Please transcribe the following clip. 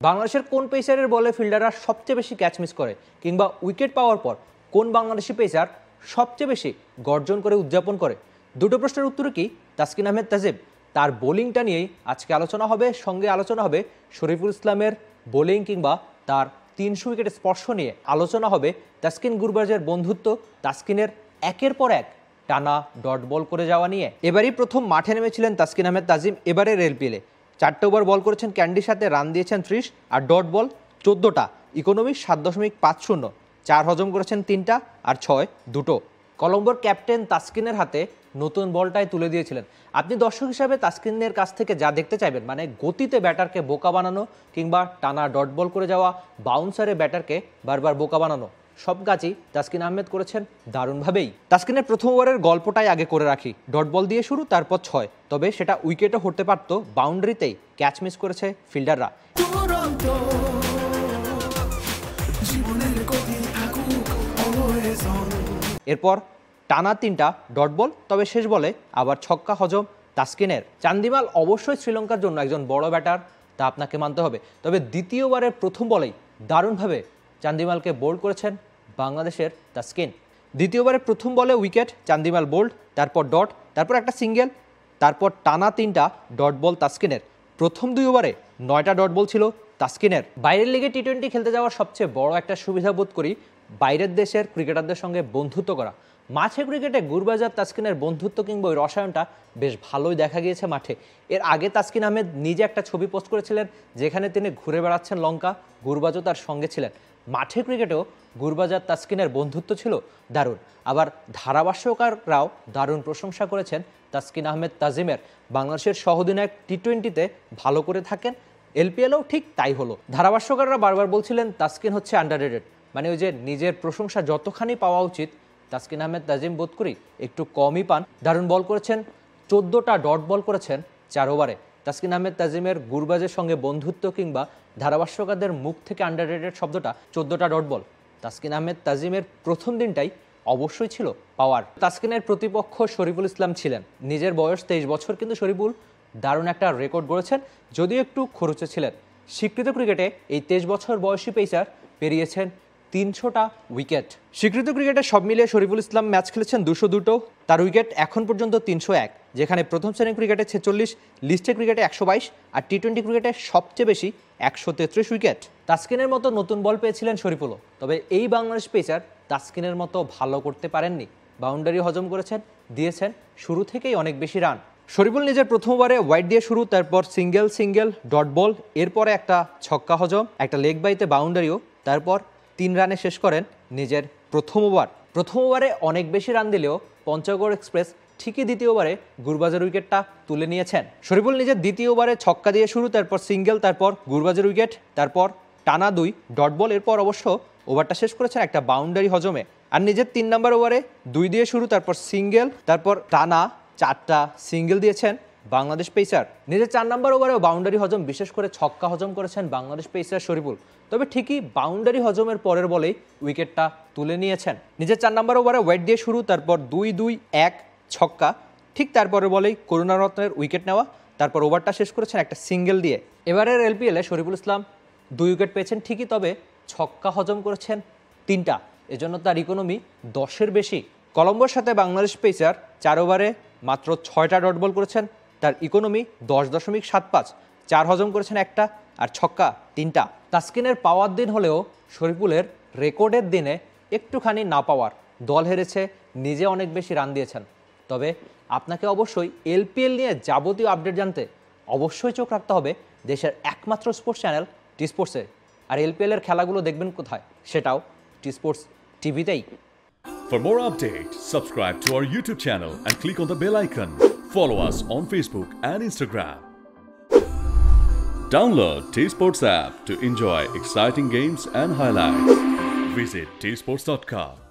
বাংলাদেশের কোন পেসারের বলে ফিল্ডাররা সবচেয়ে বেশি ক্যাচ মিস করে, কিংবা উইকেট পাওয়ার পর কোন বাংলাদেশি পেসার সবচেয়ে বেশি গর্জন করে উদযাপন করে? দুটো প্রশ্নের উত্তর কি তাসকিন আহমেদ তাজিম। তার বোলিংটা নিয়েই আজকে আলোচনা হবে, সঙ্গে আলোচনা হবে শরীফুল ইসলামের বোলিং কিংবা তার 300 উইকেট স্পর্শ নিয়ে। আলোচনা হবে তাসকিন গুরবাজের বন্ধুত্ব, তাসকিনের একের পর এক টানা ডট বল করে যাওয়া নিয়ে। এবারই প্রথম মাঠে নেমেছিলেন তাসকিন আহমেদ তাজিম এবারের এলপিএলে। 4টে ওভার বল করেছেন ক্যান্ডির সাথে, রান দিয়েছেন 30 আর ডট বল 14টা, ইকোনমি 7.50, 4 হজম করেছেন 3টা আর 6 2টো। কলম্বোর ক্যাপ্টেন তাসকিনের হাতে নতুন বলটাই তুলে দিয়েছিলেন। আপনি দর্শক হিসাবে তাসকিনের কাছ থেকে যা দেখতে চাইবেন, মানে গতিতে ব্যাটারকে বোকা বানানো কিংবা টানা ডট বল করে যাওয়া, বাউন্সারে ব্যাটারকে বারবার বোকা বানানো, সব কাজই তাসকিন আহমেদ করেছেন দারুণভাবেই। তাসকিনের প্রথম ওভারের গল্পটাই আগে করে রাখি। ডট বল দিয়ে শুরু, তারপর 6, তবে সেটা উইকেটও হতে পারত, বাউন্ডারিতেই ক্যাচ মিস করেছে ফিল্ডাররা। এরপর টানা 3টা ডট বল, তবে শেষ বলে আবার ছক্কা হজম তাসকিনের। চান্দিমাল অবশ্যই শ্রীলঙ্কার জন্য একজন বড় ব্যাটার, তা আপনাকে মানতে হবে, তবে দ্বিতীয় ওভারের প্রথম বলেই দারুণভাবে চান্দিমালকে বোল্ড করেছেন বাংলাদেশের তাসকিন। দ্বিতীয় ওভারের প্রথম বলে উইকেট, চান্দিমাল বোল্ড, তারপর ডট, তারপর একটা সিঙ্গেল, তারপর টানা 3টা ডট বল তাসকিনের। প্রথম 2 ওভারে 9টা ডট বল ছিল তাসকিনের। বাইরের লিগে টি20 খেলতে যাওয়ার সবচেয়ে বড় একটা সুবিধা বোধ করি বাইরের দেশের ক্রিকেটারদের সঙ্গে বন্ধুত্ব করা। মাঠে ক্রিকেটে গুরবাজ আর তাসকিনের বন্ধুত্ব কিংবা ওই রসায়নটা বেশ ভালোই দেখা গিয়েছে মাঠে। এর আগে তাসকিন আহমেদ নিজে একটা ছবি পোস্ট করেছিলেন যেখানে তিনি ঘুরে বেড়াচ্ছেন লঙ্কা, গুরবাজও তার সঙ্গে ছিলেন। মাঠে ক্রিকেটেও গুরবাজ আর তাসকিনের বন্ধুত্ব ছিল দারুণ। আবার ধারাভাষ্যকাররাও দারুণ প্রশংসা করেছেন তাসকিন আহমেদ তাজিমের। বাংলাদেশের সহ-অধিনায়ক টি20তে ভালো করে থাকেন, এলপিএলেও ঠিক তাই হলো। ধারাভাষ্যকাররা বারবার বলছিলেন তাসকিন হচ্ছে আন্ডাররেটেড, মানে ওই যে নিজের প্রশংসা যতখানি পাওয়া উচিত তাসকিন আহমেদ তাজিম বোধ করি একটু কমই পান। দারুণ বল করেছেন, 14টা ডট বল করেছেন 4 ওভারে। তাসকিন আহমেদ তাজিমের গুরবাজের সঙ্গে বন্ধুত্ব কিংবা ধারাভাষ্যকারদের মুখ থেকে আন্ডাররেটেড শব্দটা 14টা ডট বল তাসকিন আহমেদ তাজিমের প্রথম দিনটাই অবশ্যই ছিল পাওয়ার। তাসকিনের প্রতিপক্ষ শরীফুল ইসলাম ছিলেন। নিজের বয়স 23 বছর, কিন্তু শরীফুল দারুণ একটা রেকর্ড গড়েছেন, যদিও একটু খরচে ছিলেন। স্বীকৃত ক্রিকেটে এই 23 বছর বয়সী পেসার পেরিয়েছেন 300টা উইকেট। স্বীকৃত ক্রিকেটে সব মিলিয়ে শরীফুল ইসলাম ম্যাচ খেলেছেন 202টো, তার উইকেট এখন পর্যন্ত 301, যেখানে প্রথম শ্রেণীর ক্রিকেটে 46, লিস্টে ক্রিকেটে 122 আর টি20 ক্রিকেটে সবচেয়ে বেশি 133 উইকেট। তাসকিনের মতো নতুন বল পেয়েছিলেন শরীফুলও, তবে এই বাংলাদেশ পেসার তাসকিনের মতো ভালো করতে পারেননি। বাউন্ডারি হজম করেছেন, দিয়েছেন শুরু থেকেই অনেক বেশি রান। শরীফুল নিজের প্রথম ওভারে ওয়াইড দিয়ে শুরু, তারপর সিঙ্গেল ডট বল, এরপরে একটা ছক্কা হজম, একটা লেগ বাইতে বাউন্ডারিও, তারপর 3 রানে শেষ করেন নিজের প্রথম ওভার। প্রথম ওভারে অনেক বেশি রান দিলেও পঞ্চগড় এক্সপ্রেস ঠিকই দ্বিতীয় ওভারে গুরবাজের উইকেটটা তুলে নিয়েছেন। শরীফুল নিজের দ্বিতীয় ওভারে ছক্কা দিয়ে শুরু, তারপর সিঙ্গেল, তারপর গুরবাজের উইকেট, তারপর টানা 2 ডট বল, এরপর অবশ্য ওভারটা শেষ করেছেন একটা বাউন্ডারি হজমে। আর নিজের 3 নম্বর ওভারে 2 দিয়ে শুরু, তারপর সিঙ্গেল, তারপর টানা 4টা সিঙ্গেল দিয়েছেন বাংলাদেশ পেসার। নিজের 4 নম্বর ওভারেও বাউন্ডারি হজম, বিশেষ করে ছক্কা হজম করেছেন বাংলাদেশ পেসার শরীফুল। তবে ঠিকই বাউন্ডারি হজমের পরের বলেই উইকেটটা তুলে নিয়েছেন। নিজের 4 নম্বর ওভারে ওয়েট দিয়ে শুরু, তারপর 2-2-1 ছক্কা, ঠিক তারপরের বলেই করুণারত্নের উইকেট নেওয়া, তারপর ওভারটা শেষ করেছেন একটা সিঙ্গেল দিয়ে। এবারের এলপিএলে শরীফুল ইসলাম 2 উইকেট পেয়েছেন ঠিকই, তবে ছক্কা হজম করেছেন 3টা, এজন্য তার ইকোনমি 10-এর বেশি। কলম্বোর সাথে বাংলাদেশ পেসার 4 ওভারে মাত্র 6টা ডট বল করেছেন, তার ইকোনমি 10.75, 4 হজম করেছেন একটা আর ছক্কা 3টা। তাসকিনের পাওয়ার দিন হলেও শরীফুলের রেকর্ডের দিনে একটুখানি না পাওয়ার। দল হেরেছে, নিজে অনেক বেশি রান দিয়েছেন। তবে আপনাকে অবশ্যই এলপিএল নিয়ে যাবতীয় আপডেট জানতে অবশ্যই চোখ রাখতে হবে দেশের একমাত্র স্পোর্টস চ্যানেল টি স্পোর্টসে। আর এলপিএলের খেলাগুলো দেখবেন কোথায়? সেটাও টি স্পোর্টস টিভিতেই। For more updates, subscribe to our YouTube channel and click on the bell icon. Follow us on Facebook and Instagram. Download T-Sports app to enjoy exciting games and highlights. Visit tsports.com.